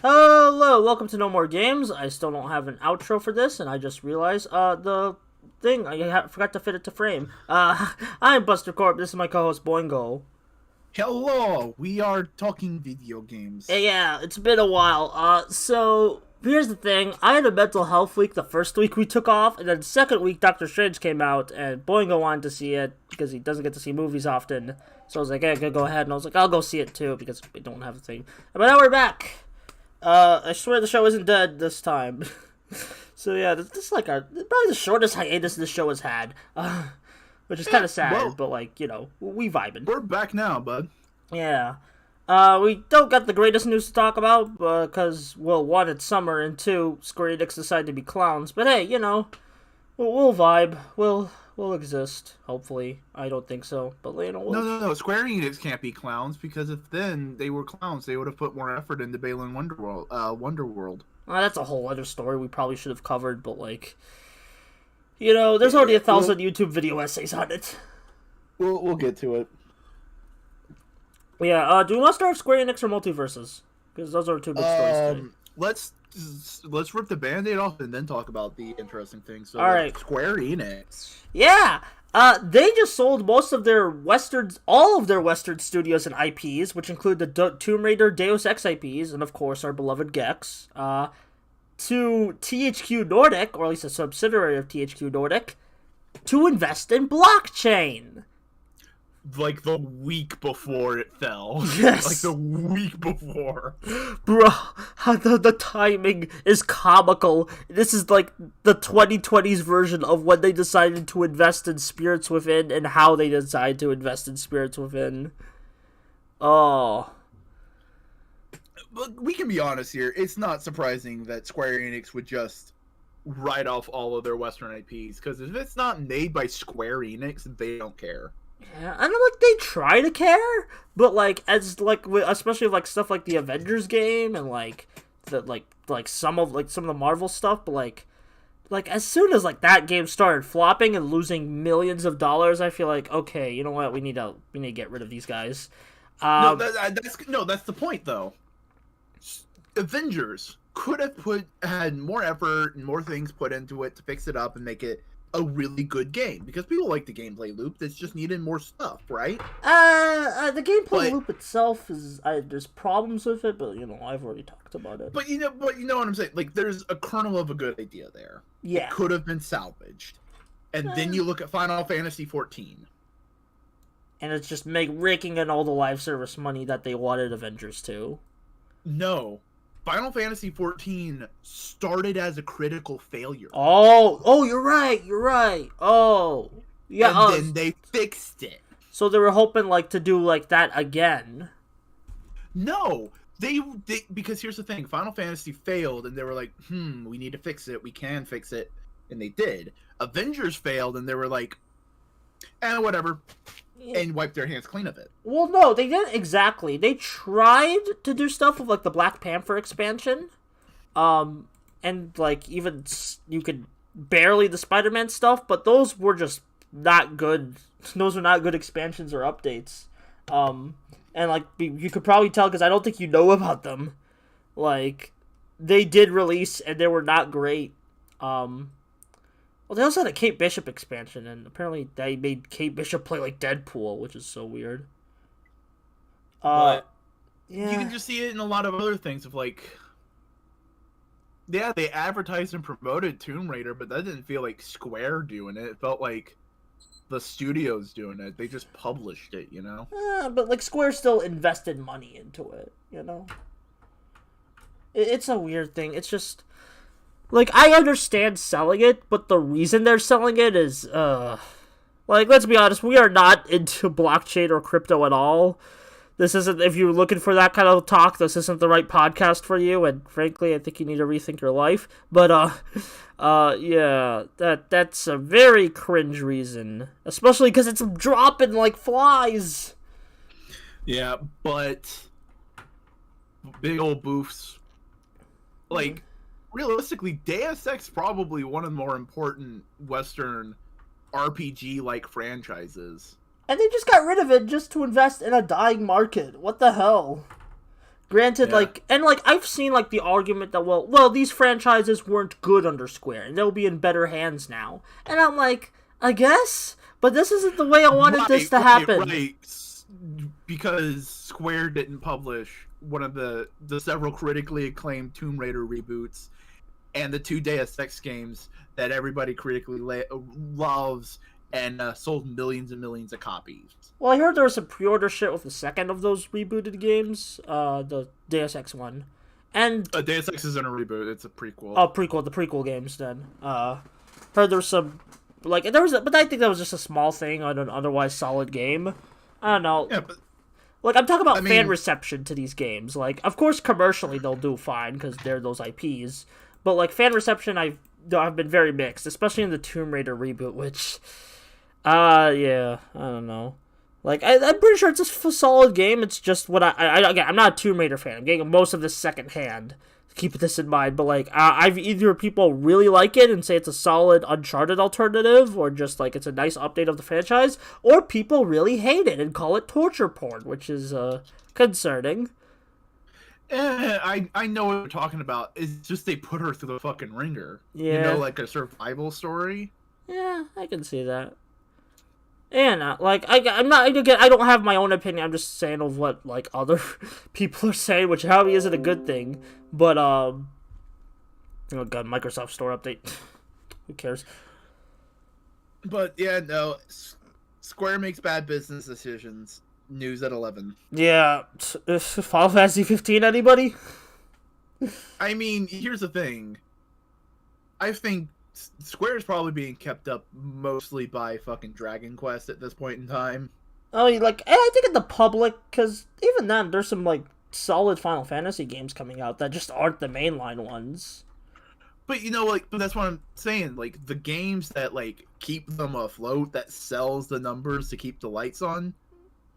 Hello, welcome to No More Games. I still don't have an outro for this, and I just realized, the thing, I forgot to fit it to frame. I'm Buster Corp, this is my co-host Boingo. Hello, we are talking video games. Yeah, it's been a while. So, here's the thing, I had a mental health week the first week we took off, and then the second week Doctor Strange came out, and Boingo wanted to see it, because he doesn't get to see movies often. So I was like, hey, go ahead, and I was like, I'll go see it too, because we don't have a thing. But now we're back! I swear the show isn't dead this time. So yeah, this is like probably the shortest hiatus this show has had. Which is kind of sad, but like, you know, we vibing. We're back now, bud. Yeah. We don't got the greatest news to talk about, because, well, one, it's summer, and two, Square Enix decided to be clowns. But hey, you know, we'll vibe. We'll exist, hopefully. I don't think so, but, you know, No. Square Enix can't be clowns, because if then they were clowns, they would have put more effort into Balan Wonderworld. That's a whole other story we probably should have covered, but, like, you know, there's already 1,000 YouTube video essays on it. We'll get to it. Yeah, do we want to start with Square Enix or Multiversus? Because those are two big stories today. Let's rip the Band-Aid off and then talk about the interesting things. So, all right. Square Enix. Yeah! They just sold most of their all of their Western studios and IPs, which include the Tomb Raider Deus Ex IPs, and of course our beloved Gex, to THQ Nordic, or at least a subsidiary of THQ Nordic, to invest in blockchain. Like the week before it fell. Yes. Like the week before. Bro, the timing is comical. This is like the 2020s version of when they decided to invest in Spirits Within and how they decided to invest in Spirits Within. Oh. But we can be honest here. It's not surprising that Square Enix would just write off all of their Western IPs, because if it's not made by Square Enix, they don't care. Yeah, I know, like, they try to care, but, like, as, like, especially, like, stuff like the Avengers game and, like, some of the Marvel stuff, but, like, as soon as, like, that game started flopping and losing millions of dollars, I feel like, okay, you know what, we need to get rid of these guys. That's the point, though. Avengers could have had more effort and more things put into it to fix it up and make it a really good game, because people like the gameplay loop. That's just needed more stuff, right? The gameplay loop itself is there's problems with it, but you know, I've already talked about it. But you know what I'm saying? Like, there's a kernel of a good idea there. Yeah, it could have been salvaged, and then you look at Final Fantasy 14, and it's just raking in all the live service money that they wanted Avengers to. No. Final Fantasy 14 started as a critical failure. Oh, you're right. Oh, yeah. And then they fixed it. So they were hoping, like, to do, like, that again. No, they because here's the thing. Final Fantasy failed, and they were like, we need to fix it. We can fix it. And they did. Avengers failed, and they were like, whatever. And wiped their hands clean of it. Well, no, they didn't exactly. They tried to do stuff with, like, the Black Panther expansion. And, like, even you could barely the Spider-Man stuff, but those were just not good. Those were not good expansions or updates. And, like, you could probably tell because I don't think you know about them. Like, they did release, and they were not great. Well, they also had a Kate Bishop expansion, and apparently they made Kate Bishop play like Deadpool, which is so weird. But yeah. You can just see it in a lot of other things of, like, yeah, they advertised and promoted Tomb Raider, but that didn't feel like Square doing it. It felt like the studio's doing it. They just published it, you know? But, like, Square still invested money into it, you know? It's a weird thing. It's just... like, I understand selling it, but the reason they're selling it is, like, let's be honest, we are not into blockchain or crypto at all. This isn't, if you're looking for that kind of talk, this isn't the right podcast for you, and frankly, I think you need to rethink your life. But, yeah, that's a very cringe reason. Especially because it's dropping like flies. Yeah, but big old boofs. Like, realistically, Deus Ex probably one of the more important Western RPG-like franchises. And they just got rid of it just to invest in a dying market. What the hell? Granted, Yeah. I've seen, like, the argument that, well, these franchises weren't good under Square, and they'll be in better hands now. And I'm like, I guess? But this isn't the way I wanted this to happen. Right. Because Square didn't publish one of the several critically acclaimed Tomb Raider reboots and the 2 Deus Ex games that everybody critically loves and sold millions and millions of copies. Well, I heard there was some pre-order shit with the second of those rebooted games, the Deus Ex one. And Deus Ex isn't a reboot, it's a prequel. Oh, the prequel games then. Heard there was some, but I think that was just a small thing on an otherwise solid game. I don't know. Yeah, but I'm talking about fan reception to these games. Like, of course, commercially they'll do fine because they're those IPs. But, like, fan reception, I've been very mixed, especially in the Tomb Raider reboot, which, yeah, I don't know. Like, I'm pretty sure it's a solid game. It's just what again, I'm not a Tomb Raider fan. I'm getting most of this secondhand. Keep this in mind. But, like, I've either people really like it and say it's a solid Uncharted alternative, or just, like, it's a nice update of the franchise, or people really hate it and call it torture porn, which is, concerning. I know what you're talking about. It's just they put her through the fucking ringer. Yeah. You know, like a survival story. Yeah, I can see that. And, I'm not, again, I don't have my own opinion, I'm just saying of what, like, other people are saying, which probably isn't a good thing, but, oh god, Microsoft Store update. Who cares? But, yeah, no, Square makes bad business decisions. News at 11. Yeah, Final Fantasy 15, anybody? I mean, here's the thing. I think Square is probably being kept up mostly by fucking Dragon Quest at this point in time. Oh, I think in the public, because even then, there's some, like, solid Final Fantasy games coming out that just aren't the mainline ones. But, you know, like, but that's what I'm saying. Like, the games that, like, keep them afloat, that sells the numbers to keep the lights on,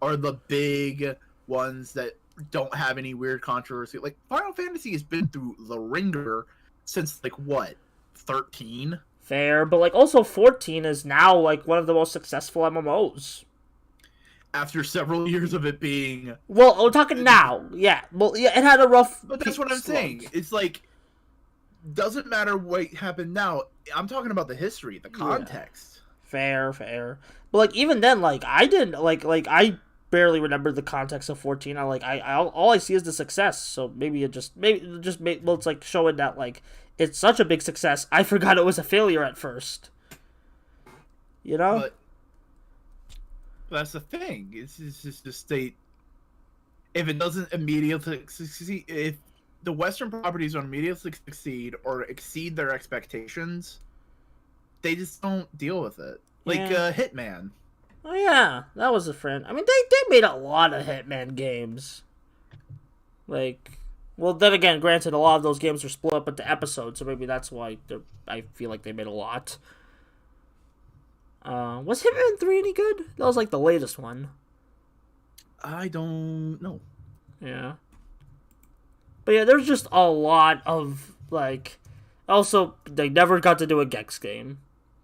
are the big ones that don't have any weird controversy. Like, Final Fantasy has been through the ringer since, like, what? 13? Fair, but, like, also 14 is now, like, one of the most successful MMOs. After several years of it being... Well, we're talking now. Yeah. Well, yeah, it had a rough... But that's what I'm saying. It's like, doesn't matter what happened now. I'm talking about the history, the context. Yeah. Fair. But, like, even then, like, I didn't... Like, I barely remember the context of 14. All I see is the success. So maybe well, it's, like, showing that, like... It's such a big success, I forgot it was a failure at first. You know? But that's the thing. It's just the state. If it doesn't immediately succeed, if the Western properties don't immediately succeed or exceed their expectations, they just don't deal with it. Like Hitman. Oh yeah, that was a friend. I mean, they made a lot of Hitman games. Like... Well, then again, granted, a lot of those games are split up into episodes, so maybe that's why I feel like they made a lot. Was Hitman 3 any good? That was, like, the latest one. I don't know. Yeah. But yeah, there's just a lot of, like... Also, they never got to do a Gex game.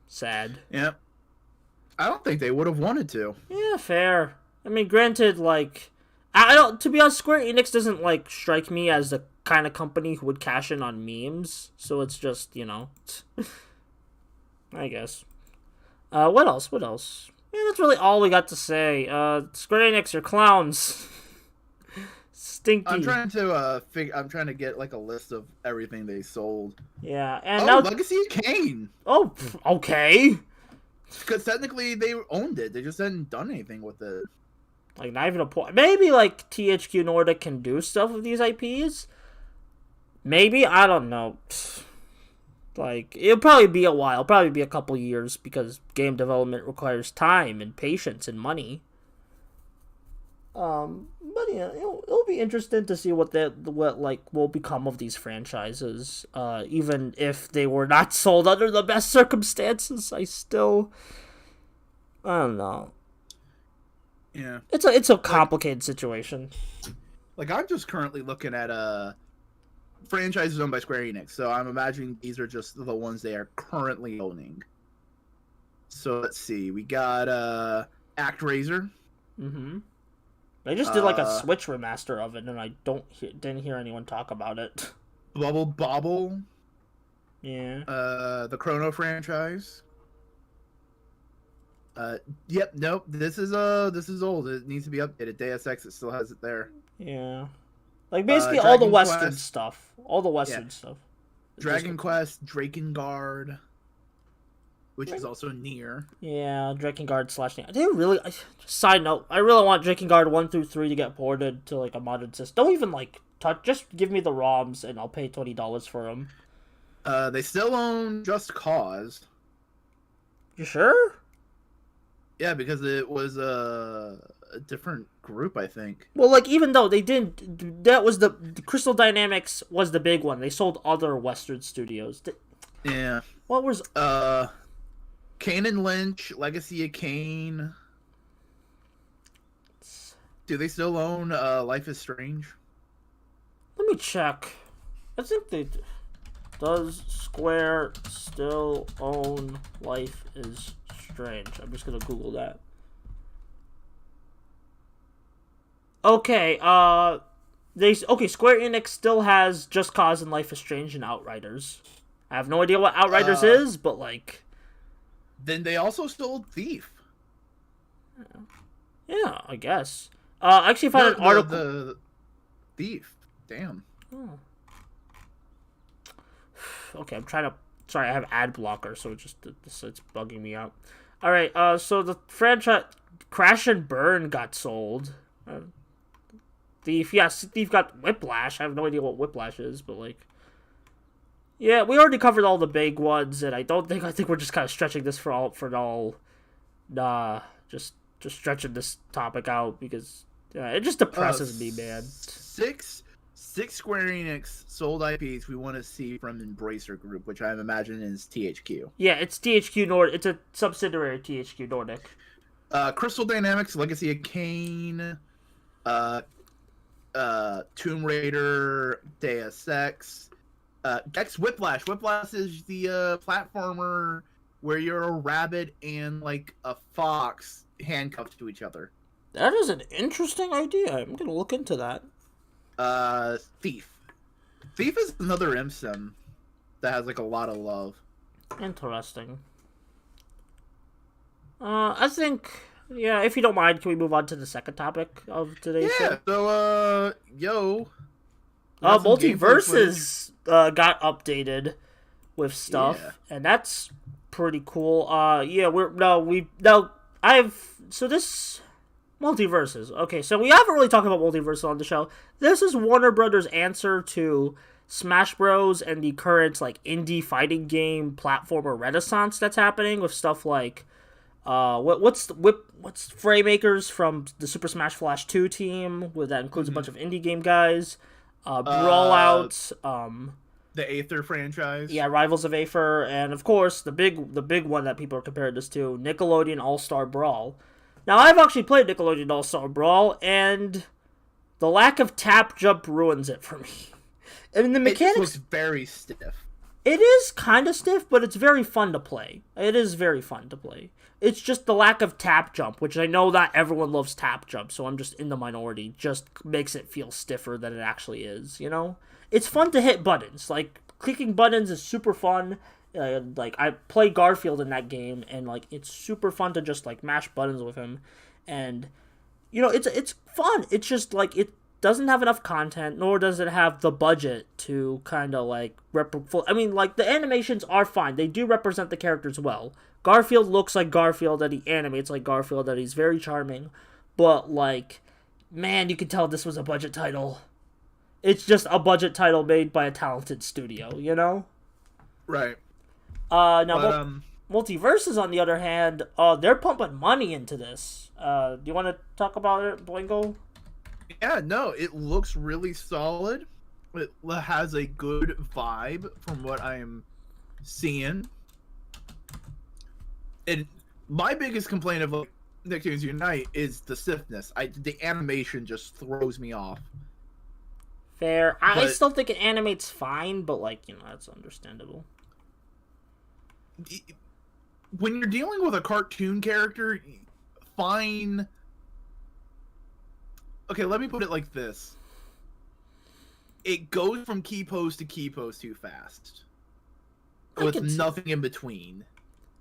Sad. Yeah. I don't think they would have wanted to. Yeah, fair. I mean, granted, like... I don't. To be honest, Square Enix doesn't, like, strike me as the kind of company who would cash in on memes. So it's just, you know, I guess. What else? Yeah, that's really all we got to say. Square Enix, you're clowns. Stinky. I'm trying to get, like, a list of everything they sold. Yeah, and now Legacy of Kain. Oh, okay. Because technically they owned it. They just hadn't done anything with it. Like, not even a point. Maybe, like, THQ Nordic can do stuff with these IPs. Maybe, I don't know. Like, it'll probably be a while. It'll probably be a couple years because game development requires time and patience and money. But yeah, it'll be interesting to see what will become of these franchises. Even if they were not sold under the best circumstances, I don't know. Yeah, it's a complicated situation. Like, I'm just currently looking at franchises owned by Square Enix, so I'm imagining these are just the ones they are currently owning. So let's see, we got ActRaiser. Mm-hmm. They just did like a Switch remaster of it, and I didn't hear anyone talk about it. Bubble Bobble. Yeah. The Chrono franchise. Yep, nope. This is old. It needs to be updated. Deus Ex, it still has it there. Yeah. Like basically all the Dragon Western Quest. stuff. All the Western stuff. Dragon Quest, Drakengard, which is also near. Yeah, Drakengard / Near. They really. Side note: I really want Drakengard 1 through 3 to get ported to like a modern system. Don't even like touch. Just give me the ROMs and I'll pay $20 for them. They still own Just Cause. You sure? Yeah, because it was a different group, I think. Well, like even though they didn't, that was the Crystal Dynamics was the big one. They sold other Western studios. Yeah. What was Kane and Lynch, Legacy of Kane. Do they still own Life is Strange? Let me check. I think they does Square still own Life is Strange? I'm just gonna Google that. Okay, Square Enix still has Just Cause and Life is Strange and Outriders. I have no idea what Outriders is, but like... Then they also sold Thief. Yeah, I guess. I actually found an article... The Thief. Damn. Oh. Okay, I'm trying to... Sorry, I have ad blocker, so it's bugging me out. Alright, so the franchise Crash and Burn got sold. Thief got Whiplash. I have no idea what Whiplash is, but like... Yeah, we already covered all the big ones, and I think we're just kind of stretching this just stretching this topic out, because it just depresses me, man. Six Square Enix sold IPs we want to see from Embracer Group, which I imagine is THQ. Yeah, it's THQ Nordic. It's a subsidiary of THQ Nordic. Crystal Dynamics, Legacy of Kane, Tomb Raider, Deus Ex, Gex Whiplash. Whiplash is the platformer where you're a rabbit and like a fox handcuffed to each other. That is an interesting idea. I'm gonna look into that. Thief. Thief is another MSIM that has like a lot of love. Interesting. I think, yeah, if you don't mind, can we move on to the second topic of today's show? So, Multiversus got updated with stuff, and that's pretty cool. This Multiversus. Okay, so we haven't really talked about Multiversus on the show. This is Warner Brothers' answer to Smash Bros. And the current like indie fighting game platformer renaissance that's happening with stuff like what's Fraymakers from the Super Smash Flash 2 team, where that includes a bunch of indie game guys, Brawlout, the Aether franchise. Yeah, Rivals of Aether, and of course the big one that people are comparing this to, Nickelodeon All-Star Brawl. Now, I've actually played Nickelodeon All-Star Brawl, and the lack of tap jump ruins it for me. I mean, the mechanics... It looks very stiff. It is kind of stiff, but it's very fun to play. It is very fun to play. It's just the lack of tap jump, which I know not everyone loves tap jump, so I'm just in the minority, just makes it feel stiffer than it actually is, you know? It's fun to hit buttons. Like, clicking buttons is super fun. Like, I play Garfield in that game, and like it's super fun to just like mash buttons with him, and you know it's fun. It's just like it doesn't have enough content, nor does it have the budget to kind of like I mean, like the animations are fine. They do represent the characters well. Garfield looks like Garfield, and he animates like Garfield, and he's very charming. But like, man, you can tell this was a budget title. It's just a budget title made by a talented studio, you know? Right. Multiversus, on the other hand, they're pumping money into this. Do you want to talk about it, Boingo? Yeah, no, it looks really solid. It has a good vibe from what I'm seeing. And my biggest complaint of Nicktoons Unite is the stiffness. The animation just throws me off. Fair. I still think it animates fine, but like, you know, that's understandable. When you're dealing with a cartoon character, fine okay, let me put it like this. It goes from key pose to key pose too fast. With nothing in between.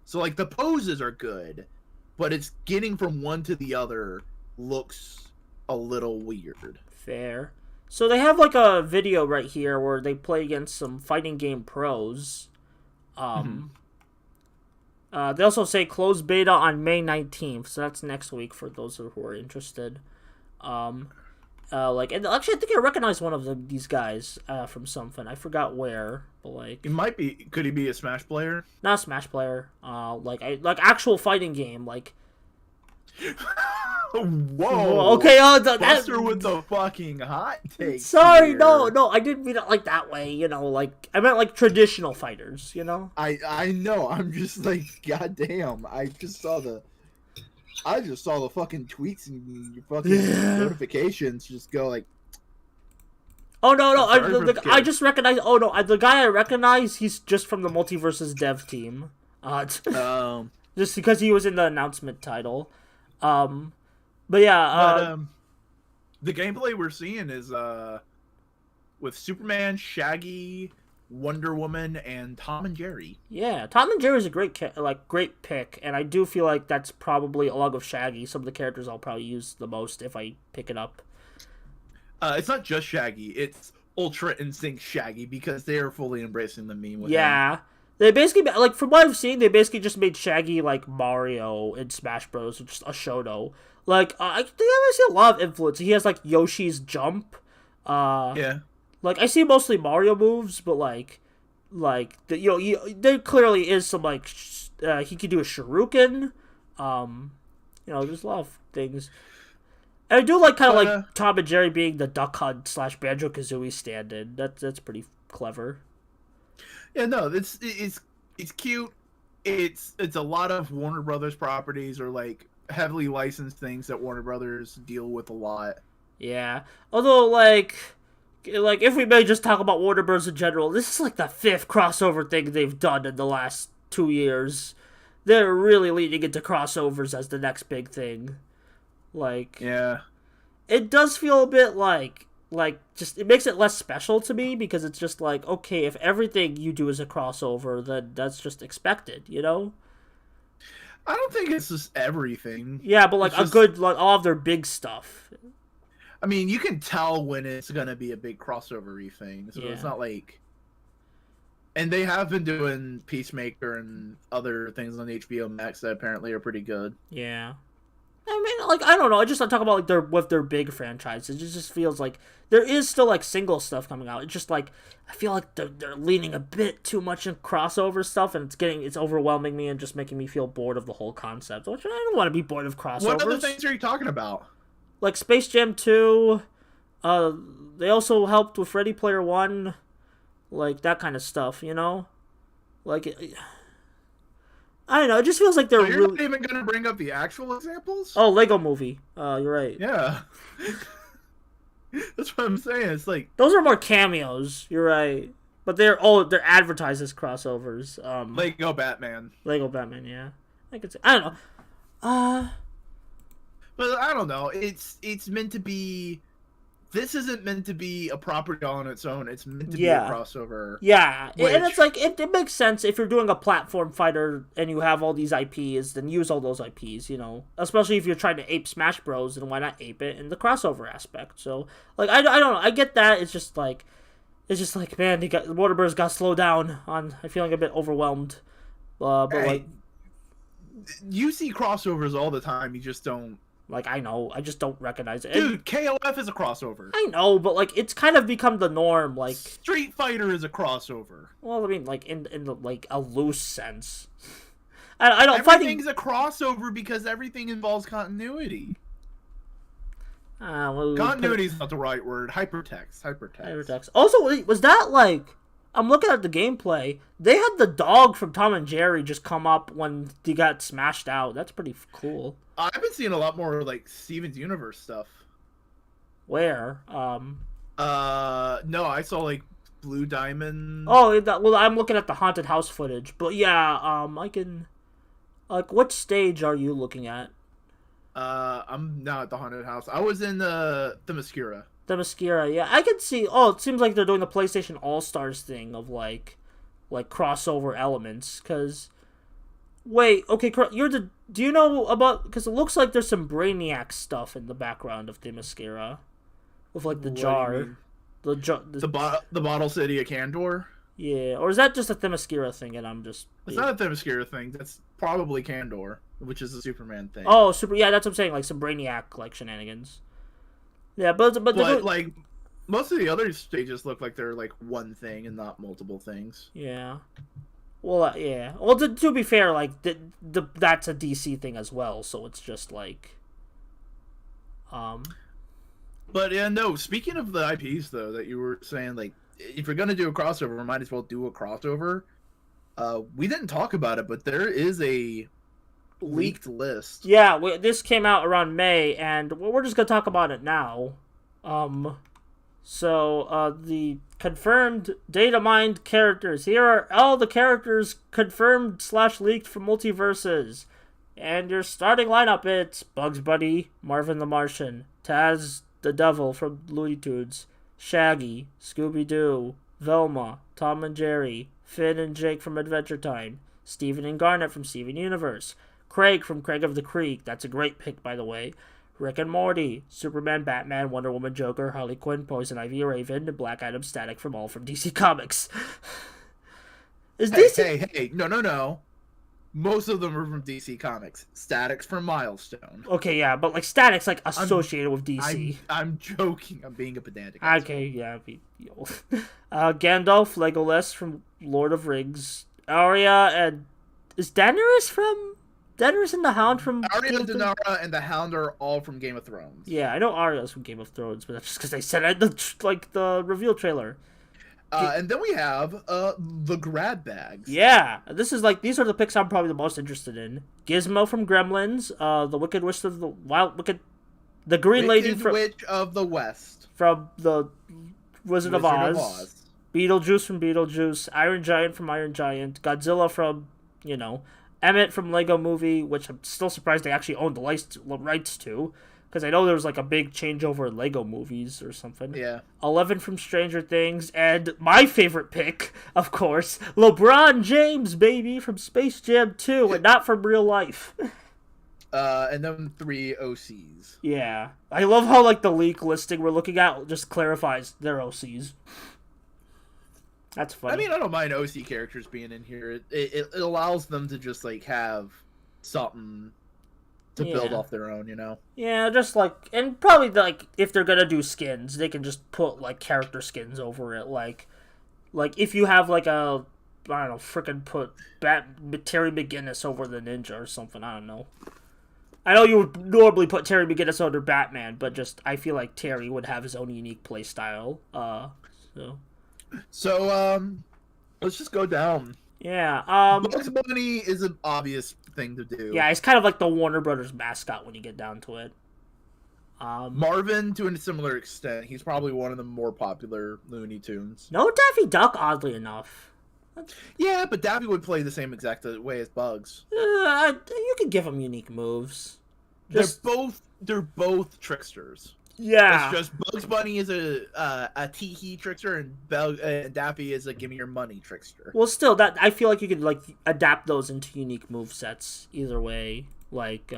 So, like, the poses are good, but it's getting from one to the other looks a little weird. Fair. So they have, like, a video right here where they play against some fighting game pros. They also say closed beta on May 19th, so that's next week for those who are interested. And actually, I think I recognize one of these guys from something. I forgot where, but like it might be. Could he be a Smash player? Not a Smash player. Like actual fighting game. Like, whoa. Okay. Buster with the fucking hot take. Sorry, here. no, I didn't mean it like that way. You know, like I meant like traditional fighters. You know. I know. I'm just like, goddamn. I just saw the fucking tweets and fucking notifications just go like. Oh no! I just recognize. Oh no! The guy I recognize, he's just from the Multiversus dev team. Just because he was in the announcement title. But yeah. The gameplay we're seeing is with Superman, Shaggy, Wonder Woman, and Tom and Jerry. Yeah, Tom and Jerry is a great pick, and I do feel like that's probably along with Shaggy some of the characters I'll probably use the most if I pick it up. It's not just Shaggy; it's Ultra Instinct Shaggy because they are fully embracing the meme. With him. They basically like from what I've seen, they basically just made Shaggy like Mario in Smash Bros. Just a Shoto. Like I think I see a lot of influence. He has like Yoshi's jump. Yeah. Like I see mostly Mario moves, but there clearly is some like he could do a Shuriken. There's a lot of things. And I do like kind of like Tom and Jerry being the Duck Hunt / Banjo-Kazooie stand-in. That's pretty clever. Yeah, no, it's cute. It's a lot of Warner Brothers properties or like heavily licensed things that Warner Brothers deal with a lot. Yeah, although like if we may just talk about Warner Bros. In general, this is like the 5th crossover thing they've done in the last 2 years. They're really leaning into crossovers as the next big thing. Like, yeah, it does feel a bit like just it makes it less special to me because it's just like, okay, if everything you do is a crossover, then that's just expected, you know? I don't think it's just everything. Yeah, but like all of their big stuff. I mean, you can tell when it's gonna be a big crossover-y thing, so it's not like. And they have been doing Peacemaker and other things on HBO Max that apparently are pretty good. Yeah. I mean, like, I don't know. I just talk about like their big franchises. It just feels like there is still like single stuff coming out. It's just like I feel like they're leaning a bit too much in crossover stuff, and it's overwhelming me and just making me feel bored of the whole concept. Which I don't want to be bored of crossovers. What other things are you talking about? Like Space Jam 2. They also helped with Ready Player One, like that kind of stuff. You know, like. I don't know. It just feels like they're you're not even going to bring up the actual examples? Oh, Lego Movie. You're right. Yeah. That's what I'm saying. It's like those are more cameos. You're right. But they're advertised as crossovers. Lego Batman. Yeah. I could say. I don't know. But I don't know. It's meant to be. This isn't meant to be a property all on its own. It's meant to be a crossover. Yeah, and it's like it makes sense if you're doing a platform fighter and you have all these IPs, then use all those IPs. You know, especially if you're trying to ape Smash Bros. Then why not ape it in the crossover aspect? So, like, I don't know. I get that. It's just like, man, Warner Bros. Got to slow down on. I'm feeling a bit overwhelmed. But like, you see crossovers all the time. You just don't. Like, I know, I just don't recognize it. Dude, KOF is a crossover. I know, but like it's kind of become the norm. Like Street Fighter is a crossover. Well, I mean, like in the, like a loose sense. I don't. Everything's a crossover because everything involves continuity. Continuity is not the right word. Hypertext. Also, was that like? I'm looking at the gameplay. They had the dog from Tom and Jerry just come up when they got smashed out. That's pretty cool. I've been seeing a lot more like Steven's Universe stuff. Where? No, I saw like Blue Diamond. Oh, well, I'm looking at the haunted house footage. But yeah, I can. Like, what stage are you looking at? I'm not at the haunted house. I was in the Themyscira. Themyscira, yeah. I can see... Oh, it seems like they're doing the PlayStation All-Stars thing of, like crossover elements, because... Wait, okay, you're the... Do you know about... Because it looks like there's some Brainiac stuff in the background of Themyscira. With, like, the jar. The Bottle City of Kandor? Yeah, or is that just a Themyscira thing and I'm just... It's not a Themyscira thing. That's probably Kandor, which is a Superman thing. Oh, yeah, that's what I'm saying, like, some Brainiac, like, shenanigans. Yeah, but like, most of the other stages look like they're, like, one thing and not multiple things. Yeah. Well, yeah. Well, to be fair, like, that's a DC thing as well, so it's just, like... But, yeah, no, speaking of the IPs, though, that you were saying, like, if you're gonna do a crossover, we might as well do a crossover. We didn't talk about it, but there is a leaked list. Yeah, this came out around May, and we're just gonna talk about it now. So, the confirmed data mined characters. Here are all the characters confirmed / leaked from Multiversus. And your starting lineup, it's Bugs Bunny, Marvin the Martian, Taz the Devil from Looney Tunes, Shaggy, Scooby-Doo, Velma, Tom and Jerry, Finn and Jake from Adventure Time, Steven and Garnet from Steven Universe, Craig from Craig of the Creek, that's a great pick, by the way, Rick and Morty, Superman, Batman, Wonder Woman, Joker, Harley Quinn, Poison Ivy, Raven, and Black Adam, Static from all from DC Comics. Hey, no. Most of them are from DC Comics. Static's from Milestone. Okay, yeah, but like Static's like associated with DC. I'm joking. I'm being a pedantic. Okay, yeah. Gandalf, Legolas from Lord of Rings. Arya and... Is Daenerys and the Hound from... Arya, Daenerys, and the Hound are all from Game of Thrones. Yeah, I know Arya's from Game of Thrones, but that's just because they said it in the reveal trailer. And then we have the grab bags. Yeah, these are the picks I'm probably the most interested in. Gizmo from Gremlins, the Wicked Witch of the the Green Lady from Witch of the West from the Wizard of Oz. Beetlejuice from Beetlejuice, Iron Giant from Iron Giant, Godzilla from Emmett from Lego Movie, which I'm still surprised they actually owned the rights to. Because I know there was like a big changeover in Lego movies or something. Yeah. 11 from Stranger Things, and my favorite pick, of course, LeBron James, baby, from Space Jam 2, and not from real life. And then 3 OCs. Yeah. I love how like the leak listing we're looking at just clarifies their OCs. That's funny. I mean, I don't mind OC characters being in here. It allows them to just like have something to build off their own, Yeah, just like, and probably like if they're gonna do skins, they can just put like character skins over it, like if you have like a, I don't know, freaking put Terry McGinnis over the Ninja or something. I don't know. I know you would normally put Terry McGinnis under Batman, but just I feel like Terry would have his own unique play style. So let's just go down. Yeah. Bugs Bunny is an obvious thing to do. Yeah, he's kind of like the Warner Brothers mascot when you get down to it. Marvin, to a similar extent, he's probably one of the more popular Looney Tunes. No Daffy Duck, oddly enough. Yeah, but Daffy would play the same exact way as Bugs. You could give him unique moves. They're both tricksters. Yeah. It's just Bugs Bunny is a tee-hee trickster, and Daffy is a give me your money trickster. Well, still, that I feel like you could like adapt those into unique move sets either way. Like,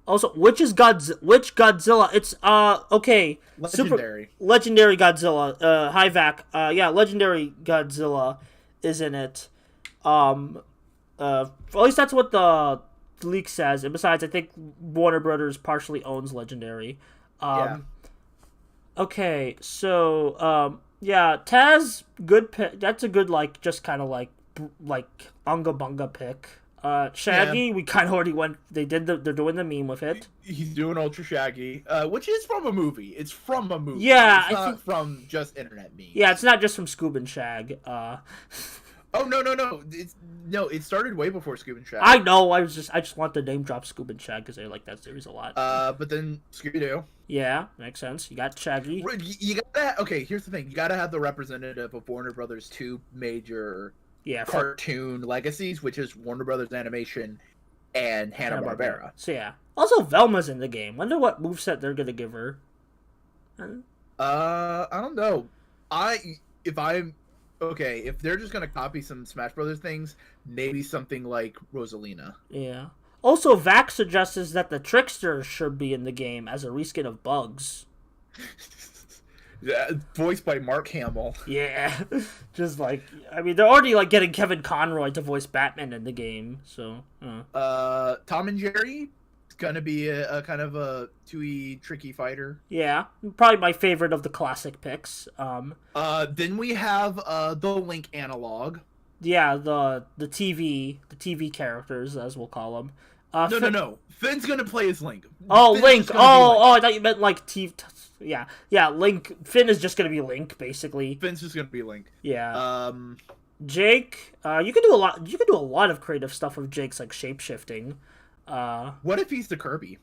also, which Godzilla? It's okay. Legendary Godzilla. Hi Vac. Yeah, Legendary Godzilla is in it. At least that's what the leak says. And besides, I think Warner Brothers partially owns Legendary. Yeah. Okay, so yeah, Taz, good pick. That's a good just kind of like unga bunga pick. Shaggy, we kind of already went. They're doing the meme with it. He's doing Ultra Shaggy, which is from a movie. It's from a movie. Yeah, it's not from just internet memes. Yeah, it's not just from Scoob and Shag. Oh no! It started way before Scoob and Shag. I know. I just want to name drop Scoob and Shag because they like that series a lot. But then Scooby Doo. Yeah, makes sense. You got Shaggy. You gotta. Okay, here's the thing. You gotta have the representative of Warner Brothers' two major cartoon legacies, which is Warner Brothers Animation and Hanna-Barbera. So yeah, Also, Velma's in the game. Wonder what moveset they're gonna give her. I don't know. If they're just gonna copy some Smash Brothers things, maybe something like Rosalina. Yeah. Also, Vac suggests that the Trickster should be in the game as a reskin of Bugs. Yeah, voiced by Mark Hamill. Yeah. Just like, I mean, they're already like getting Kevin Conroy to voice Batman in the game, so. Tom and Jerry is gonna be a kind of a 2E tricky fighter. Yeah, probably my favorite of the classic picks. Then we have the Link analog. Yeah, the TV characters, as we'll call them. No. Finn's gonna play as Link. Oh, Finn's Link. Link. I thought you meant like Yeah, Link. Finn is just gonna be Link, basically. Finn's just gonna be Link. Yeah. Jake. You can do a lot. You can do a lot of creative stuff with Jake's like shape shifting. What if he's the Kirby?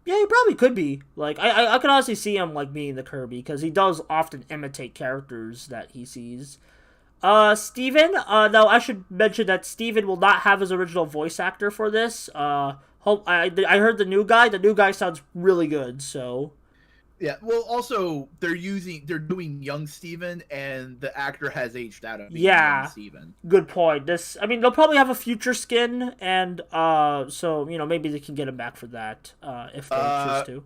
Yeah, he probably could be. Like, I can honestly see him like being the Kirby because he does often imitate characters that he sees. Steven, no, I should mention that Steven will not have his original voice actor for this. I heard the new guy. The new guy sounds really good, so. Yeah, well, also, they're doing young Steven, and the actor has aged out of being young Steven. Good point. They'll probably have a future skin, and, so, maybe they can get him back for that, if they choose to.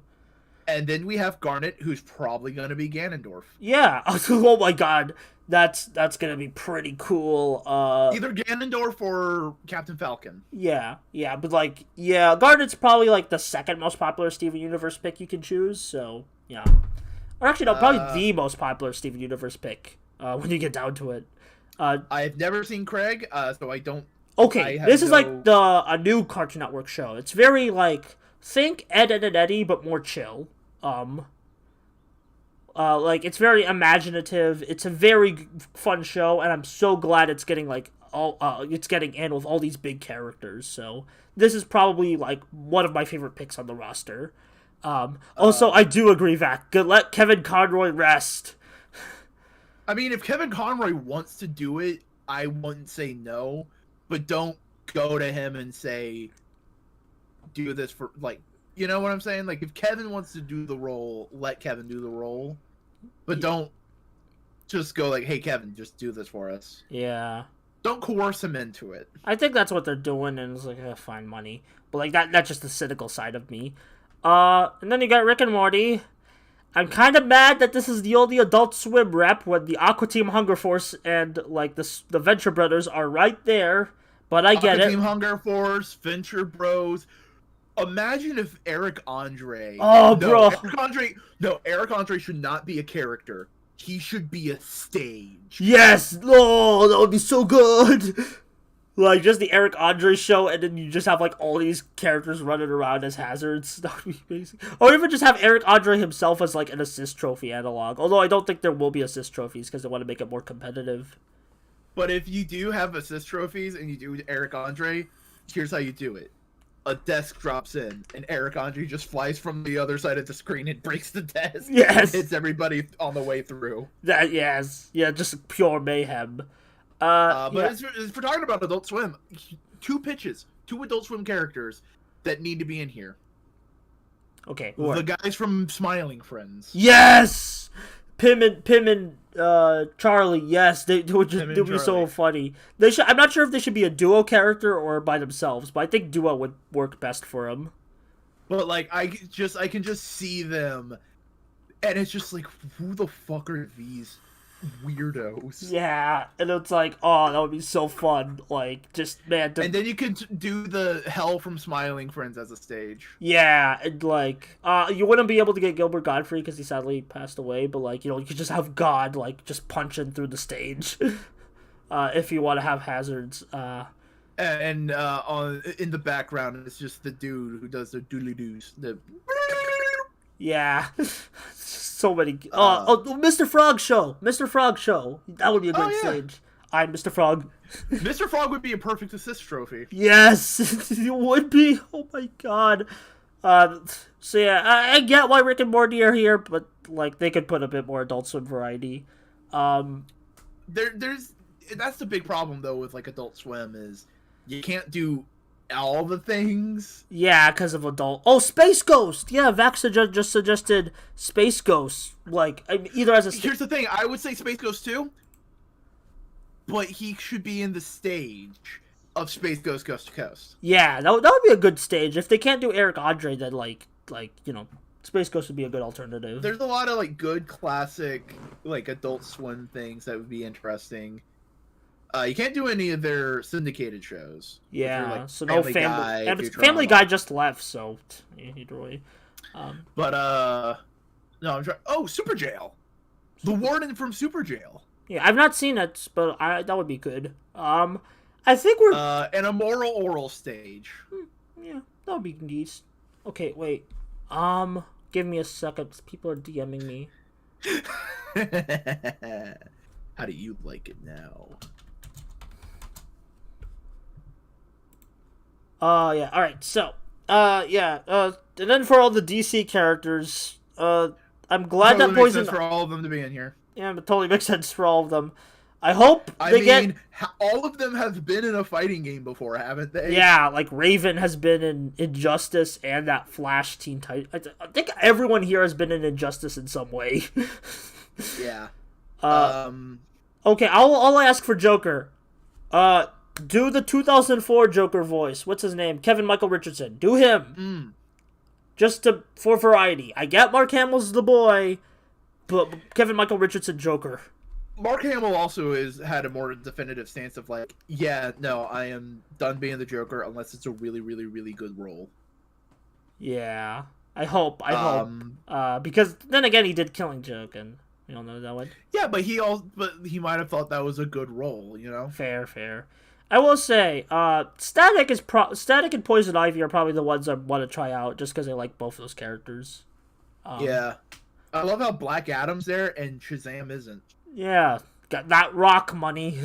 And then we have Garnet, who's probably going to be Ganondorf. Yeah. Oh my god. That's gonna be pretty cool. Either Ganondorf or Captain Falcon. Yeah, but Garnet's probably like the second most popular Steven Universe pick you can choose, so yeah. Or actually no, probably the most popular Steven Universe pick, when you get down to it. I've never seen Craig, so I don't. Okay, this is like a new Cartoon Network show. It's very like think Ed, Edd n Eddy, but more chill. It's very imaginative. It's a very fun show, and I'm so glad it's getting it's getting in with all these big characters. So this is probably like one of my favorite picks on the roster. Also, I do agree, Vac. Let Kevin Conroy rest. I mean, if Kevin Conroy wants to do it, I wouldn't say no, but don't go to him and say, do this for, like, you know what I'm saying? Like, if Kevin wants to do the role, let Kevin do the role. But don't just go like, hey, Kevin, just do this for us. Yeah. Don't coerce him into it. I think that's what they're doing, and it's like, fine, money. But, like, that's just the cynical side of me. And then you got Rick and Morty. I'm kind of mad that this is the only Adult Swim rep when the Aqua Team Hunger Force and, like, the Venture Brothers are right there. But I get it. Aqua Team Hunger Force, Venture Bros. Imagine if Eric Andre... Oh, bro. Eric Andre should not be a character. He should be a stage. Yes! Oh, that would be so good! Like, just the Eric Andre show, and then you just have, like, all these characters running around as hazards. That would be amazing. Or even just have Eric Andre himself as, like, an assist trophy analog. Although I don't think there will be assist trophies, because they want to make it more competitive. But if you do have assist trophies, and you do Eric Andre, here's how you do it. A desk drops in, and Eric Andre just flies from the other side of the screen and breaks the desk. Yes! And hits everybody on the way through. Yes. Yeah, just pure mayhem. But if we're talking about Adult Swim, two Adult Swim characters that need to be in here. Okay. The guys from Smiling Friends. Yes! Pim and Charlie, yes, they would be so funny. I'm not sure if they should be a duo character or by themselves, but I think duo would work best for them. But like, I can just see them, and it's just like, who the fuck are these weirdos? Yeah, and it's like, oh, that would be so fun. Like, just man. And then you could do the Hell from Smiling Friends as a stage. Yeah, and like, you wouldn't be able to get Gilbert Godfrey because he sadly passed away. But like, you could just have God like just punching through the stage, if you want to have hazards. And in the background, it's just the dude who does the doodly doos. Yeah. So many. Mr. Frog Show. Mr. Frog Show. That would be a great stage. I'm Mr. Frog. Mr. Frog would be a perfect assist trophy. Yes, it would be. Oh my god. So yeah, I get why Rick and Morty are here, but like they could put a bit more Adult Swim variety. That's the big problem though with like Adult Swim is you can't do all the things. Yeah, because of adult. Oh, Space Ghost. Yeah, Vax just suggested Space Ghost. Like, either as a. Here's the thing. I would say Space Ghost too, but he should be in the stage of Space Ghost Coast to Coast. Yeah, that would be a good stage. If they can't do Eric Andre, then Space Ghost would be a good alternative. There's a lot of like good classic like Adult Swim things that would be interesting. You can't do any of their syndicated shows. Yeah, like so no Guy, and Family Guy just left, so either way. But no, I'm trying. Oh, Super Jail, the warden from Super Jail. Yeah, I've not seen it, but that would be good. I think we're an immoral oral stage. Yeah, that would be neat. Okay, wait. Give me a second. People are DMing me. How do you like it now? Yeah. All right. So, yeah. And then for all the DC characters, I'm glad that Makes Poison sense for all of them to be in here. Yeah, it totally makes sense for all of them. I hope all of them have been in a fighting game before, haven't they? Yeah, like Raven has been in Injustice and that Flash Teen Titan. I think everyone here has been in Injustice in some way. Yeah. Okay, I'll ask for Joker. Do the 2004 Joker voice. What's his name? Kevin Michael Richardson. Do him. Just for variety. I get Mark Hamill's the boy, but Kevin Michael Richardson Joker. Mark Hamill also had a more definitive stance of like, yeah, no, I am done being the Joker unless it's a really, really, really good role. Yeah, I hope. Because then again, he did Killing Joke, and we all know that one. Yeah, but he might have thought that was a good role, you know. Fair. I will say, Static and Poison Ivy are probably the ones I want to try out, just because I like both those characters. Yeah, I love how Black Adam's there and Shazam isn't. Yeah, got that rock money.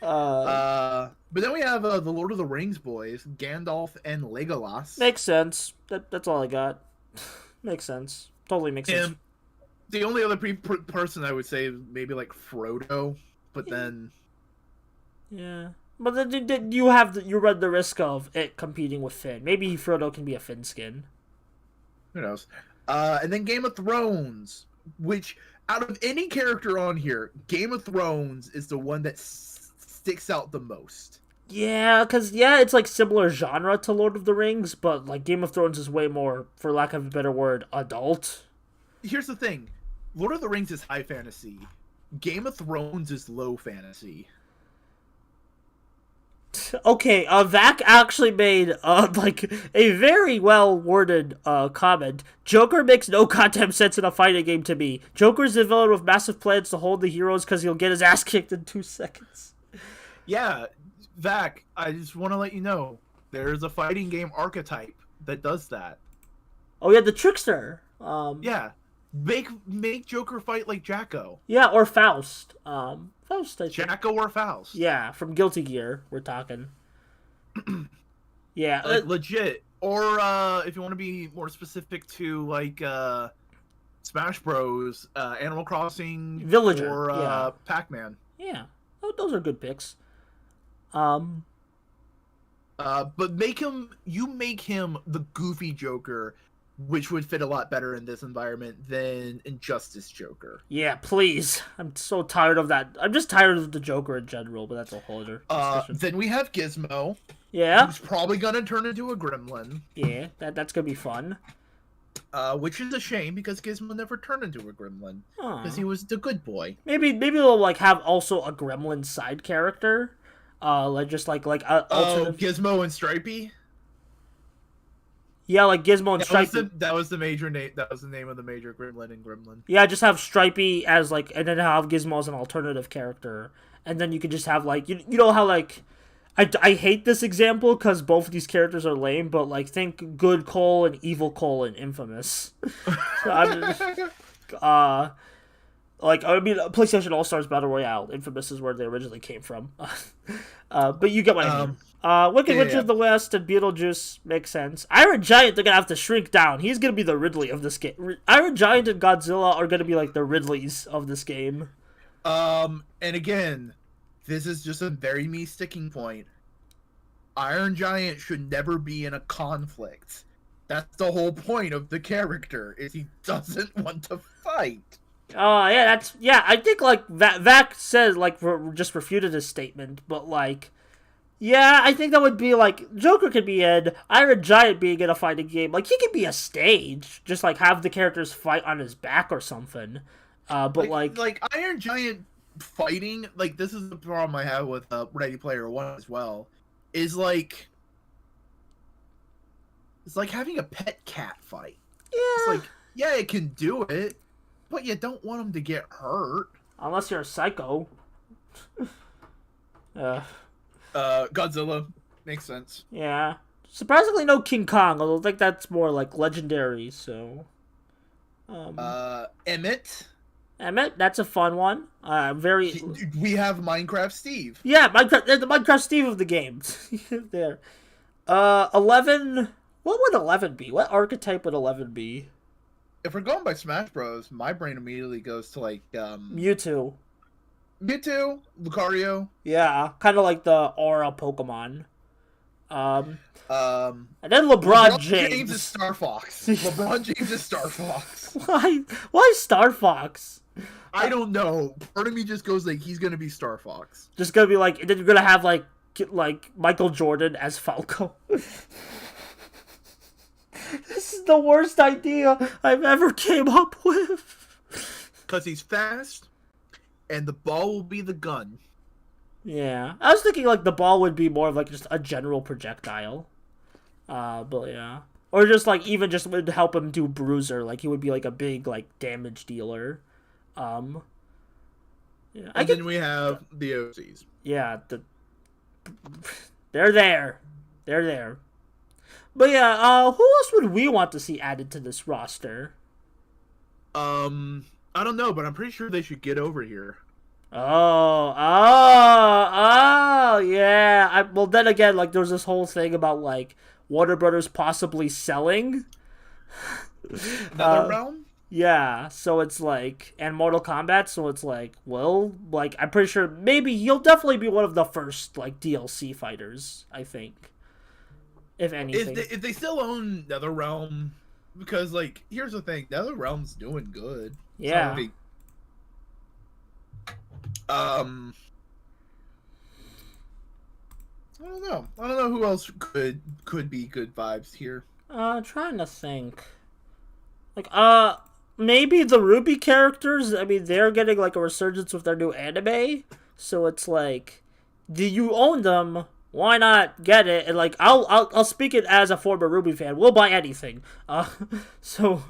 But then we have the Lord of the Rings boys, Gandalf and Legolas. Makes sense. That's all I got. Makes sense. Totally makes sense. The only other person I would say is maybe like Frodo, but then. Yeah, but then you run the risk of it competing with Finn. Maybe Frodo can be a Finn skin. Who knows? And then Game of Thrones, which out of any character on here, Game of Thrones is the one that sticks out the most. Yeah, because it's like similar genre to Lord of the Rings, but like Game of Thrones is way more, for lack of a better word, adult. Here's the thing. Lord of the Rings is high fantasy. Game of Thrones is low fantasy. Okay, Vac actually made like a very well worded comment. Joker makes no goddamn sense in a fighting game to me. Joker's the villain with massive plans to hold the heroes because he'll get his ass kicked in 2 seconds. Yeah, Vac, I just want to let you know there's a fighting game archetype that does that. Oh yeah, the Trickster. Yeah, make Joker fight like Jacko. Yeah, or Faust. Faust, I think. Jacko or Faust. Yeah, from Guilty Gear, we're talking. Yeah. Like, legit. Or, if you want to be more specific to, like, Smash Bros, Animal Crossing, Villager, or Pac-Man. Yeah. Oh, those are good picks. But make him the goofy Joker, which would fit a lot better in this environment than Injustice Joker. Yeah, please. I'm so tired of that. I'm just tired of the Joker in general, but that's a whole other discussion. Then we have Gizmo. Yeah. Who's probably gonna turn into a gremlin. Yeah, that's gonna be fun. Which is a shame because Gizmo never turned into a gremlin. Because he was the good boy. Maybe they'll like have also a gremlin side character. Like alternate... Gizmo and Stripey? Yeah, like Gizmo and Stripey. That was the major name. That was the name of the major gremlin in Gremlin. Yeah, just have Stripey as like, and then have Gizmo as an alternative character, and then you could just have like, you know how like, I hate this example because both of these characters are lame, but like think Good Cole and Evil Cole in Infamous. So I'm just, like I mean, PlayStation All Stars Battle Royale. Infamous is where they originally came from. But you get what I mean. Wicked Witch of the West and Beetlejuice makes sense. Iron Giant, they're gonna have to shrink down. He's gonna be the Ridley of this game. Iron Giant and Godzilla are gonna be like the Ridleys of this game. And again, this is just a very me sticking point. Iron Giant should never be in a conflict. That's the whole point of the character, is he doesn't want to fight. Yeah, I think, like, Vac says, like, just refuted his statement, but, like, yeah, I think that would be, like, Joker could be in, Iron Giant being in a fighting game, like, he could be a stage, just, like, have the characters fight on his back or something, but, like, Iron Giant fighting, like, this is the problem I have with Ready Player One as well, is, like, it's like having a pet cat fight. yeah. It's like, yeah, it can do it, but you don't want him to get hurt. Unless you're a psycho. Godzilla. Makes sense. Yeah. Surprisingly no King Kong, although I think that's more, like, legendary, so... Emmett. Emmett, that's a fun one. We have Minecraft Steve. Yeah, the Minecraft Steve of the game. There. 11... What would 11 be? What archetype would 11 be? If we're going by Smash Bros, my brain immediately goes to, like, Mewtwo. Mewtwo, Lucario. Yeah, kind of like the Aura Pokemon. And then LeBron James. James is Star Fox. LeBron James is Star Fox. Why Star Fox? I don't know. Part of me just goes like, he's gonna be Star Fox. Just gonna be like, and then you're gonna have like Michael Jordan as Falco. This is the worst idea I've ever came up with. Because he's fast, and the ball will be the gun. Yeah. I was thinking, like, the ball would be more of, like, just a general projectile. But, yeah. Or just, like, even just would help him do Bruiser. Like, he would be, like, a big, like, damage dealer. Yeah. Then we have the OCs. Yeah. They're there. They're there. But yeah, who else would we want to see added to this roster? I don't know, but I'm pretty sure they should get over here. Oh, yeah. Well, then again, like, there's this whole thing about, like, Warner Brothers possibly selling NetherRealm? Yeah, so it's like, and Mortal Kombat, so it's like, well, like, I'm pretty sure maybe he'll definitely be one of the first, like, DLC fighters, I think. If anything. If they still own NetherRealm, because, like, here's the thing, NetherRealm's doing good. Yeah. I don't know. I don't know who else could be good vibes here. Trying to think. Like, maybe the Ruby characters, I mean, they're getting, like, a resurgence with their new anime, so it's like, do you own them? Why not get it? And, like, I'll speak it as a former Ruby fan. We'll buy anything. So,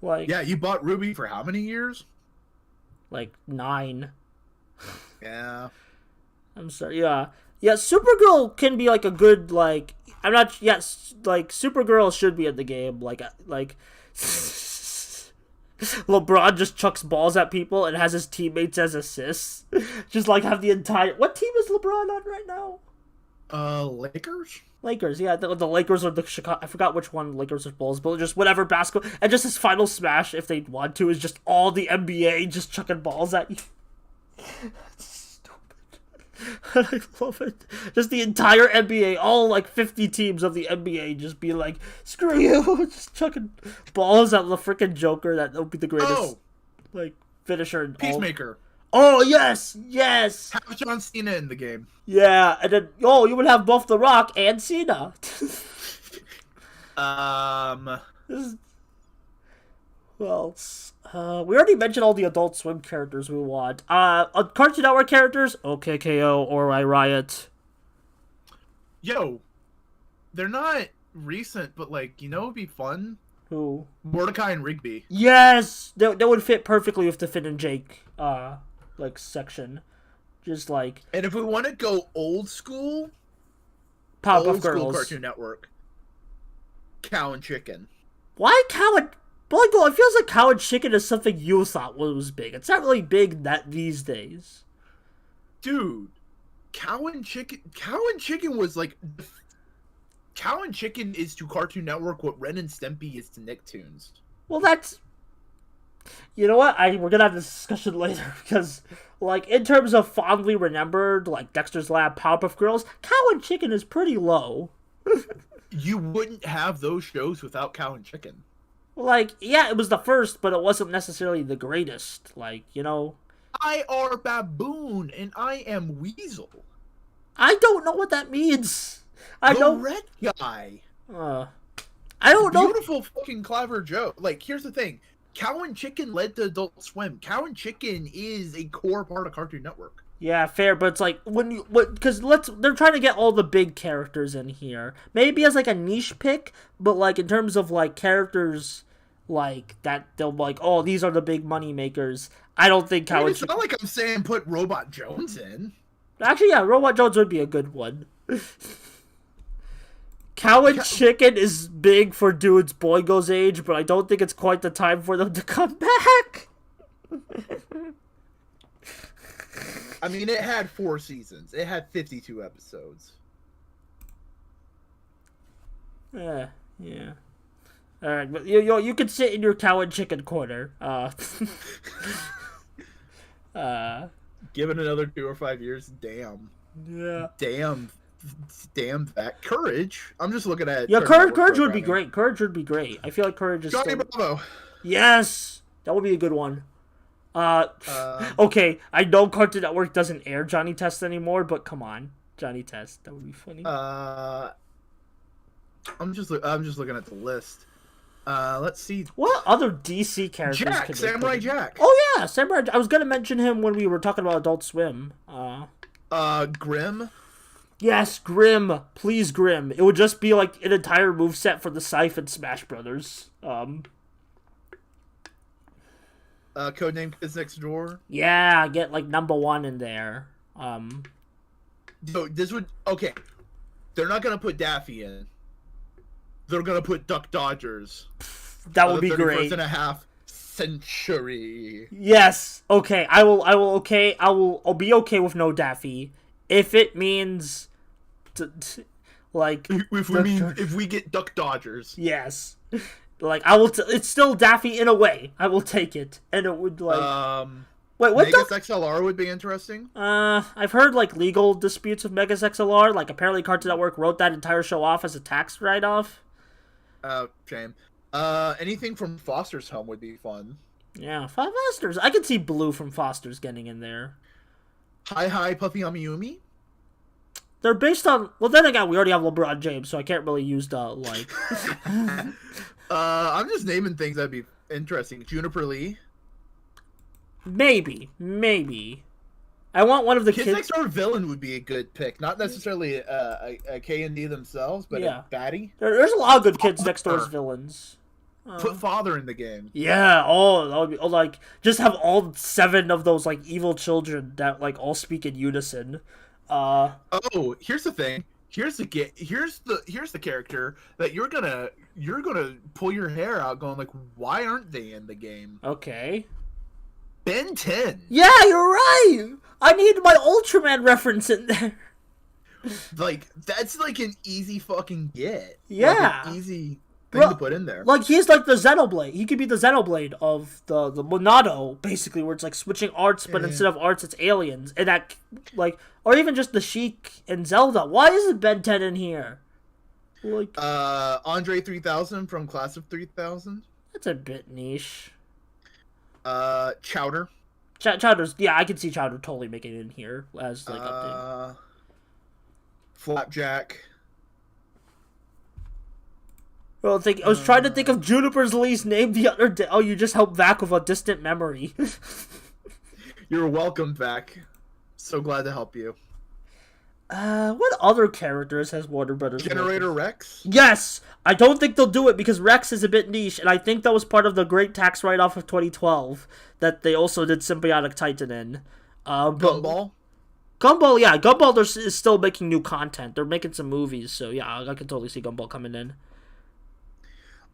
like... Yeah, you bought Ruby for how many years? Like, 9. Yeah. I'm sorry, yeah. Yeah, Supergirl can be, like, a good, like... I'm not... Yes, like, Supergirl should be in the game. Like... LeBron just chucks balls at people and has his teammates as assists. Just, like, have the entire... What team is LeBron on right now? Lakers? Lakers, yeah. The Lakers or the Chicago... I forgot which one, Lakers or Bulls, but just whatever basketball... And just his final smash, if they want to, is just all the NBA just chucking balls at you. That's stupid. I love it. Just the entire NBA, all, like, 50 teams of the NBA just be like, screw you! Just chucking balls at the freaking Joker. That would be the greatest, like, finisher in Peacemaker. Oh, yes! Yes! Have John Cena in the game. Yeah, and then, you would have both The Rock and Cena. Who else? We already mentioned all the Adult Swim characters we want. Cartoon Network characters? OKKO or I Riot. Yo, they're not recent, but, like, you know, it'd be fun. Who? Mordecai and Rigby. Yes! That would fit perfectly with the Finn and Jake, like, section. Just, like... And if we want to go old school... Powerpuff Girls. Cartoon Network. Cow and Chicken. Why Cow and... Boingo, it feels like Cow and Chicken is something you thought was big. It's not really big these days. Dude, Cow and Chicken was like... Cow and Chicken is to Cartoon Network what Ren and Stimpy is to Nicktoons. Well, that's You know what? We're gonna have this discussion later because, like, in terms of fondly remembered, like Dexter's Lab, Powerpuff Girls, Cow and Chicken is pretty low. You wouldn't have those shows without Cow and Chicken. Like, yeah, it was the first, but it wasn't necessarily the greatest. Like, you know, I are Baboon and I am Weasel. I don't know what that means. I the don't. red guy. I don't know. Beautiful fucking clever joke. Like, here's the thing. Cow and Chicken led to Adult Swim. Cow and Chicken is a core part of Cartoon Network. Yeah, fair, but it's like because they're trying to get all the big characters in here. Maybe as like a niche pick, but like in terms of like characters like that, they'll be like, oh, these are the big money makers. I don't think Cow and It's not like I'm saying put Robot Jones in. Actually, yeah, Robot Jones would be a good one. Cow and Chicken is big for dudes Boingo's age, but I don't think it's quite the time for them to come back. I mean, it had 4 seasons. It had 52 episodes. Yeah. All right, but you can sit in your Cow and Chicken corner. Give it another 2 or 5 years. Damn. Yeah. Damn that courage. I'm just looking at. Yeah, Courage would be great. Courage would be great. I feel like Courage is. Johnny Bravo. Yes, that would be a good one. Okay, I know Cartoon Network doesn't air Johnny Test anymore, but come on, Johnny Test, that would be funny. I'm just looking at the list. Let's see. What other DC characters? Samurai Jack. Oh yeah, Samurai. I was gonna mention him when we were talking about Adult Swim. Grim. Yes, Grim. Please, Grim. It would just be like an entire moveset for the Scythe and Smash Brothers. Codename Kids Next Door. Yeah, get like number 1 in there. So this would They're not gonna put Daffy in. They're gonna put Duck Dodgers. That would be great. And a half century. Yes. Okay. I'll be okay with no Daffy if it means like if we get Duck Dodgers. Yes. Like I will. It's still Daffy in a way. I will take it, and it would like. Wait, what? Megas XLR would be interesting. I've heard like legal disputes with Megas XLR. Like apparently Cartoon Network wrote that entire show off as a tax write-off. Shame. Anything from Foster's Home would be fun. Yeah, Foster's. I could see Blue from Foster's getting in there. Hi, Puffy Amiyumi. They're based on. Well, then again, we already have LeBron James, so I can't really use the like. I'm just naming things that'd be interesting. Juniper Lee. Maybe. I want one of the Kids Next Door villain would be a good pick. Not necessarily a K&D themselves, but a baddie. There's a lot of good Kids Next Door's villains. Put Father in the game. Yeah. Oh, that would be like just have all 7 of those like evil children that like all speak in unison. Here's the thing. Here's the character that you're gonna pull your hair out, going like, why aren't they in the game? Okay. Ben 10. Yeah, you're right. I need my Ultraman reference in there. Like that's like an easy fucking get. Yeah. Like an easy thing to put in there. Like he's like the Xenoblade. He could be the Xenoblade of the Monado, basically, where it's like switching arts, but instead of arts, it's aliens, and that like, or even just the Sheik and Zelda. Why isn't Ben 10 in here? Like Andre 3000 from Class of 3000. That's a bit niche. Chowder. Chowder's, yeah, I can see Chowder totally making it in here as like update. Flapjack. Well, I was trying to think of Juniper's Lee's name the other day. Oh, you just helped back with a distant memory. You're welcome back. So glad to help you. What other characters has Warner Brothers? Generator Rex? Yes! I don't think they'll do it because Rex is a bit niche, and I think that was part of the great tax write-off of 2012 that they also did Symbiotic Titan in. Gumball? Gumball, yeah. Gumball is still making new content. They're making some movies, so yeah, I can totally see Gumball coming in.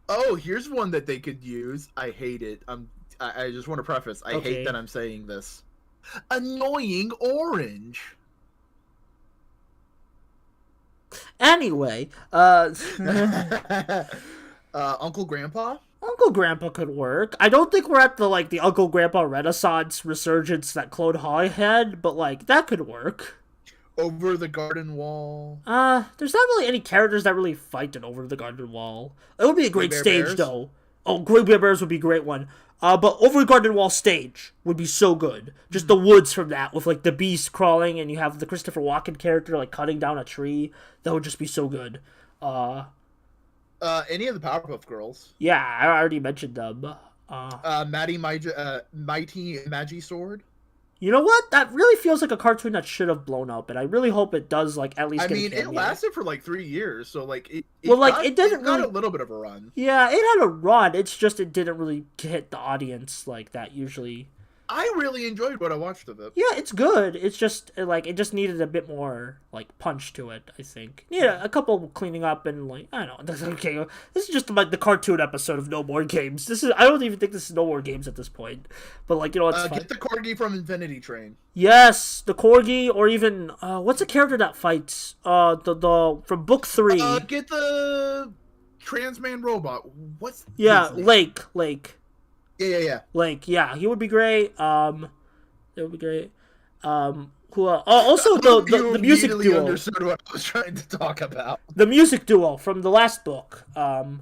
Oh, here's one that they could use. I hate it. I just want to preface. I hate that I'm saying this. Annoying Orange. Anyway, Uncle Grandpa? Uncle Grandpa could work. I don't think we're at the Uncle Grandpa Renaissance resurgence that Clone High had, but that could work. Over the Garden Wall. There's not really any characters that really fight in Over the Garden Wall. It would be a great stage Bears? though. Oh, Great Bear Bears would be a great one. But Over the Garden Wall stage would be so good. Just the woods from that with the beast crawling and you have the Christopher Walken character cutting down a tree. That would just be so good. Any of the Powerpuff Girls. Yeah, I already mentioned them. Mighty Magi Sword. You know what? That really feels like a cartoon that should have blown up, and I really hope it does at least. I mean, it lasted for 3 years, so it got a little bit of a run. Yeah, it had a run. It's just it didn't really hit the audience like that usually. I really enjoyed what I watched of it. Yeah, it's good. It's just it just needed a bit more punch to it. I think. Yeah, a couple cleaning up and I don't know. Okay, this is just the cartoon episode of No More Games. I don't even think this is No More Games at this point. But it's fine. Get the corgi from Infinity Train. Yes, the corgi, or even what's a character that fights the from book 3. Get the Transman robot. What's Lake. Yeah. Yeah, he would be great. It would be great. Also the music duo. Understood what I was trying to talk about. The music duo from the last book. Oh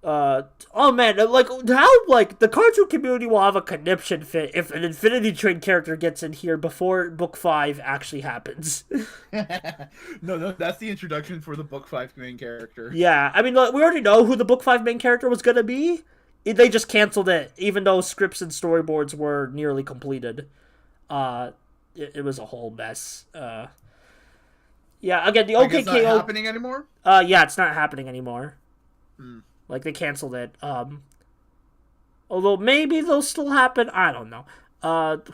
man, how the cartoon community will have a conniption fit if an Infinity Train character gets in here before book 5 actually happens. No, that's the introduction for the book 5 main character. Yeah, I mean, we already know who the book 5 main character was gonna be. They just canceled it, even though scripts and storyboards were nearly completed. It was a whole mess. Yeah, again, the OKKO... It's not happening anymore? Yeah, it's not happening anymore. They canceled it. Although maybe they'll still happen. I don't know.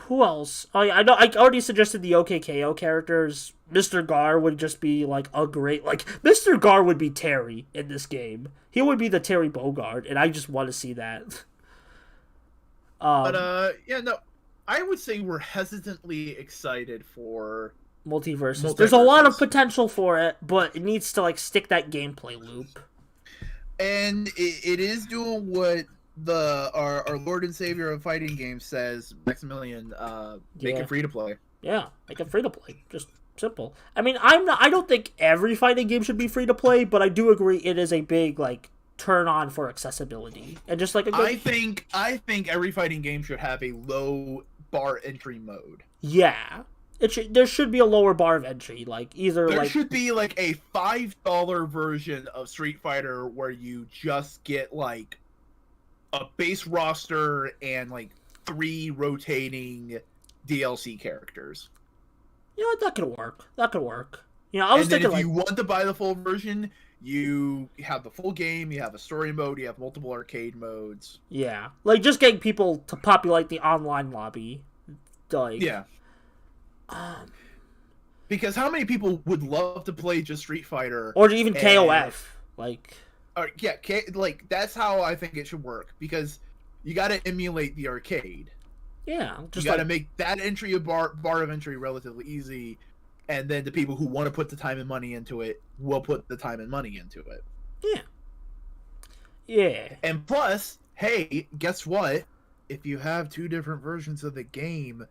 Who else? Oh, yeah, I know. I already suggested the OKKO characters. Mr. Gar would just be a great... Mr. Gar would be Terry in this game. He would be the Terry Bogard, and I just want to see that. I would say we're hesitantly excited for Multiversus. There's a lot of potential for it, but it needs to stick that gameplay loop. And it is doing what our Lord and Savior of fighting games says, Maximilian, make it free to play. Yeah, make it free to play. Just simple. I mean, I don't think every fighting game should be free to play, but I do agree it is a big turn on for accessibility and just a good... I think every fighting game should have a low bar entry mode. Yeah. There should be a lower bar of entry, there should be a $5 version of Street Fighter where you just get a base roster and 3 rotating DLC characters. You know what? That could work. I was thinking if you want to buy the full version, you have the full game, you have a story mode, you have multiple arcade modes. Yeah, just getting people to populate the online lobby. Yeah. Because how many people would love to play just Street Fighter or even KOF? That's how I think it should work, because you got to emulate the arcade. Yeah, you got to make that entry bar of entry relatively easy, and then the people who want to put the time and money into it will put the time and money into it. Yeah. And plus, hey, guess what? If you have 2 different versions of the game,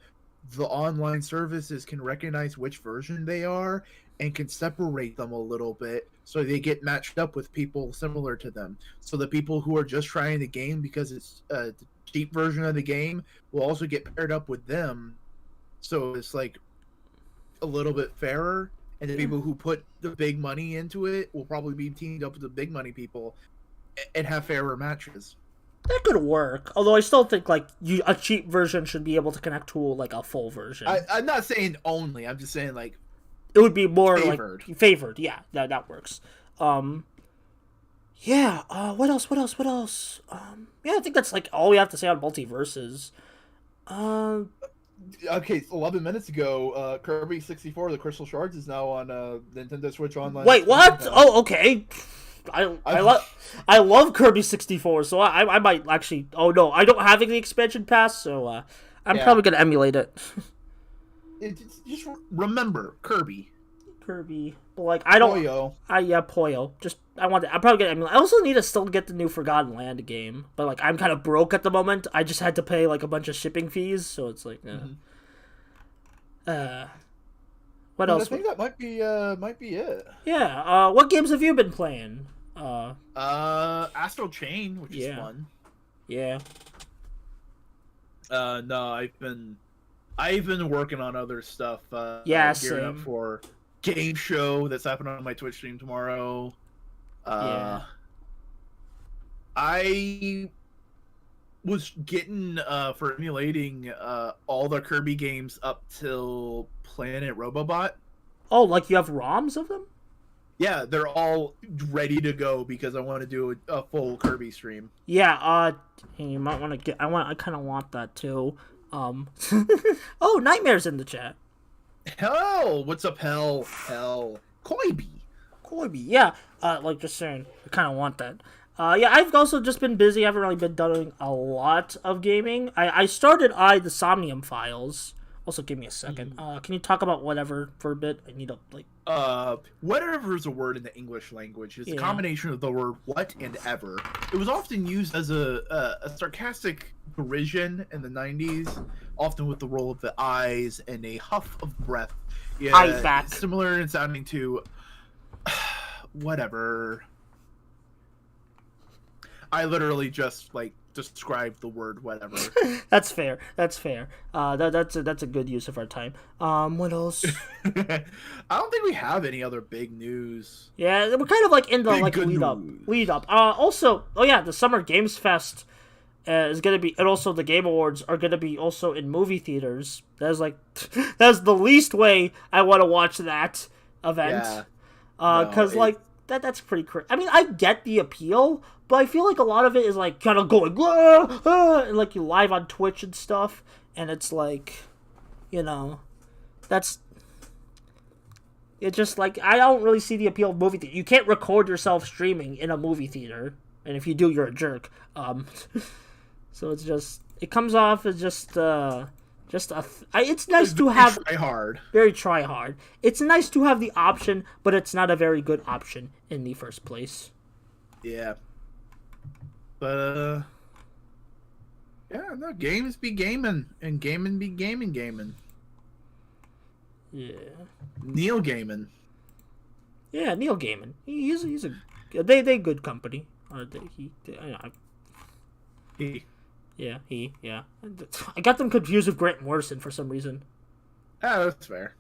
the online services can recognize which version they are and can separate them a little bit so they get matched up with people similar to them. So the people who are just trying the game because it's a cheap version of the game will also get paired up with them. So it's a little bit fairer. And the people who put the big money into it will probably be teamed up with the big money people and have fairer matches. That could work, although I still think a cheap version should be able to connect to a full version. I'm not saying only. I'm just saying it would be more favored. Yeah, that works. Yeah. What else? Yeah, I think that's all we have to say on Multiversus. Okay, 11 minutes ago, Kirby 64, the Crystal Shards, is now on Nintendo Switch Online. Wait, what? Oh, okay. I love Kirby 64, so I might actually... Oh, no, I don't have the expansion pass, so I'm probably going to emulate it. Just remember, Kirby. Kirby. But like I don't. Poyo. Poyo. Just I want to. I probably get. I mean, I also need to still get the new Forgotten Land game. But like I'm kind of broke at the moment. I just had to pay like a bunch of shipping fees, so it's like. What else? I think that might be it. Yeah. What games have you been playing? Astral Chain, which is fun. Yeah. No, I've been working on other stuff. Gearing up for game show that's happening on my Twitch stream tomorrow. I was getting for emulating all the Kirby games up till Planet Robobot. Oh, like you have ROMs of them? Yeah, they're all ready to go because I want to do a full Kirby stream. Yeah, you might want to get. I kind of want that too. Oh, Nightmare's in the chat. Hell, what's up, Hell? Koibi, yeah. Like just saying, I kind of want that. Yeah, I've also just been busy. I haven't really been doing a lot of gaming. I started the Somnium Files. Also, give me a second. Can you talk about whatever for a bit? I need to like. Whatever is a word in the English language. It's a combination of the word what and ever. It was often used as a sarcastic derision in the 90s, often with the roll of the eyes and a huff of breath. Yeah, back. Similar in sounding to whatever. I literally just like describe the word whatever. That's fair. That's a good use of our time. What else? I don't think we have any other big news. Yeah, we're kind of like in the big like lead up. Also, the Summer Games Fest is gonna be, and also the Game Awards are gonna be also in movie theaters. That's the least way I want to watch that event. Yeah. Because that's pretty crazy. I mean, I get the appeal, but I feel like a lot of it is like kind of going and like you live on Twitch and stuff, and it's like, that's it. Just like I don't really see the appeal of movie theater. You can't record yourself streaming in a movie theater, and if you do, you're a jerk. So it comes off as it's nice to have very try hard. It's nice to have the option, but it's not a very good option in the first place. Yeah. But games be gaming and gaming be gaming. Yeah. Neil Gaiman. Yeah, Neil Gaiman. He's they good company. Yeah. I got them confused with Grant Morrison for some reason. Oh, that's fair.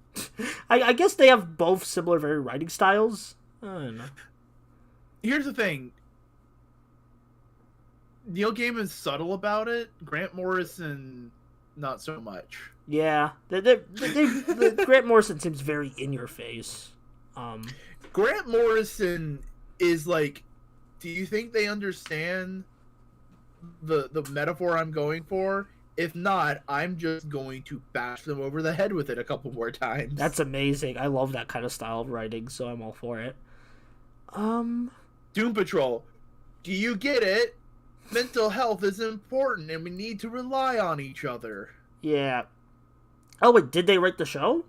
I guess they have both similar, very writing styles. I don't know. Here's the thing. Neil Gaiman's subtle about it. Grant Morrison, not so much. Yeah, Grant Morrison seems very in your face. Grant Morrison is like, do you think they understand the metaphor I'm going for? If not, I'm just going to bash them over the head with it a couple more times. That's amazing. I love that kind of style of writing, so I'm all for it. Doom Patrol, do you get it? Mental health is important, and we need to rely on each other. Yeah. Oh, wait, did they write the show?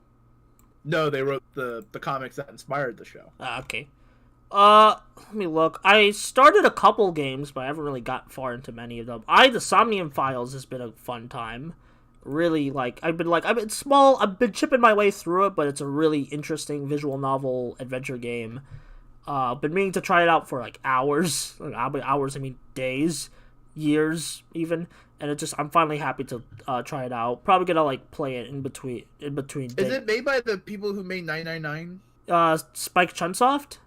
No, they wrote the comics that inspired the show. Okay. Let me look. I started a couple games, but I haven't really got far into many of them. The Somnium Files has been a fun time. Really, I've been chipping my way through it, but it's a really interesting visual novel adventure game. Been meaning to try it out for hours. Hours, I mean days, years even. And I'm finally happy to try it out. Probably gonna play it in between. Is it made by the people who made 999? Spike Chunsoft?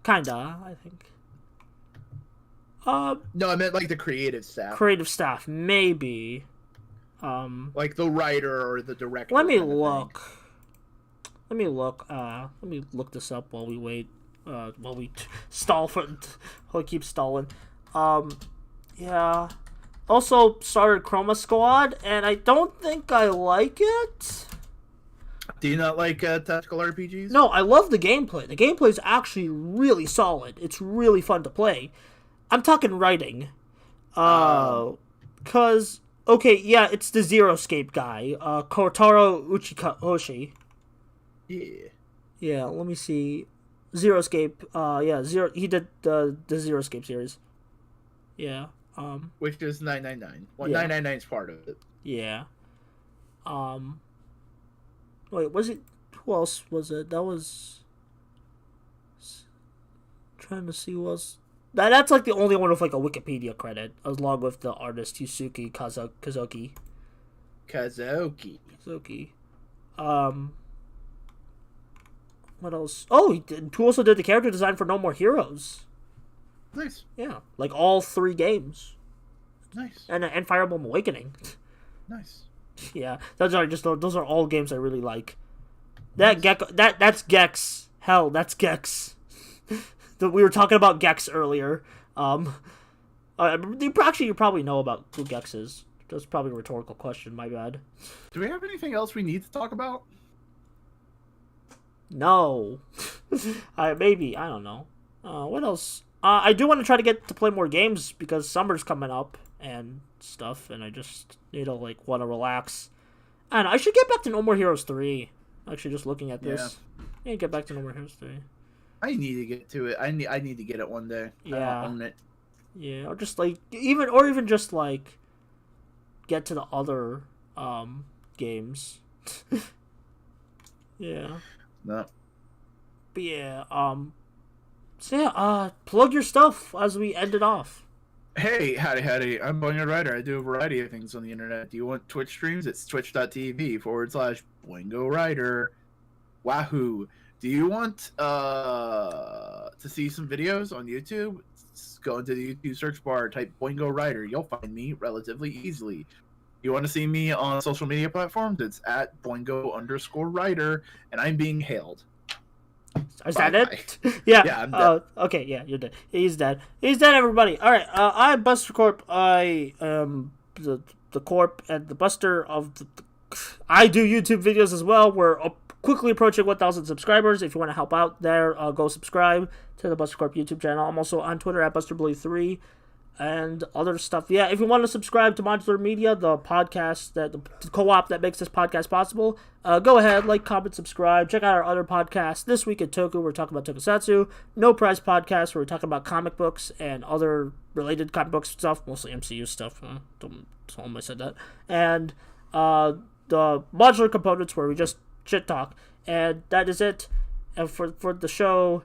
Kinda, I think. No, I meant the creative staff. Creative staff, maybe. Like the writer or the director. Let me look. Let me look this up while we wait. While we stall while we keep stalling. Yeah. Also started Chroma Squad, and I don't think I like it. Do you not like tactical RPGs? No, I love the gameplay. The gameplay is actually really solid. It's really fun to play. I'm talking writing. Cause okay, yeah, it's the Zero Escape guy, Kotaro Uchikoshi. Yeah. Yeah, let me see. Zero Escape. Yeah, Zero. He did the Zero Escape series. Yeah. Which is 999. Well, Yeah. 999 is part of it. Yeah. Um. Wait, was it? Who else was it? That was. Trying to see who else. That's like the only one with like a Wikipedia credit, along with the artist Yusuke Kazuki. Kazuki. What else? Oh, he also did the character design for No More Heroes. Nice. Yeah, like all 3 games. Nice. And Fire Emblem Awakening. Nice. Yeah, those are all games I really like. That's Gex. Hell, that's Gex. We were talking about Gex earlier. You probably know about who Gex is. That's probably a rhetorical question. My bad. Do we have anything else we need to talk about? No. Maybe. I don't know. What else? I do want to try to get to play more games because summer's coming up and stuff, and I just need to want to relax. And I should get back to No More Heroes 3. Actually, just looking at this, yeah, get back to No More Heroes 3. I need to get to it. I need to get it one day. Yeah. I don't own it. Yeah, or just even just get to the other games. Yeah. No. But yeah, so yeah, plug your stuff as we end it off. Hey, howdy. I'm Boingo and Buster. I do a variety of things on the internet. Do you want Twitch streams? It's twitch.tv/Boingo Rider. Wahoo. Do you want to see some videos on YouTube? Go into the YouTube search bar, type Boingo Rider. You'll find me relatively easily. You want to see me on social media platforms? It's at Boingo_Rider, and I'm being hailed. Is that it? Yeah. Yeah, I'm dead. Okay, yeah, you're dead. He's dead, everybody. Alright, I'm Buster Corp. I am the Corp and the Buster of I do YouTube videos as well. We're quickly approaching 1,000 subscribers. If you want to help out there, go subscribe to the Buster Corp YouTube channel. I'm also on Twitter at BusterBlue3 and other stuff. Yeah, if you want to subscribe to Modular Media, the podcast, the co-op that makes this podcast possible, go ahead, comment, subscribe. Check out our other podcasts. This week at Toku, we're talking about Tokusatsu. No Prize podcast, where we're talking about comic books and other related comic books stuff, mostly MCU stuff. Don't tell them I said that. And the Modular Components, where we just shit talk. And that is it for the show.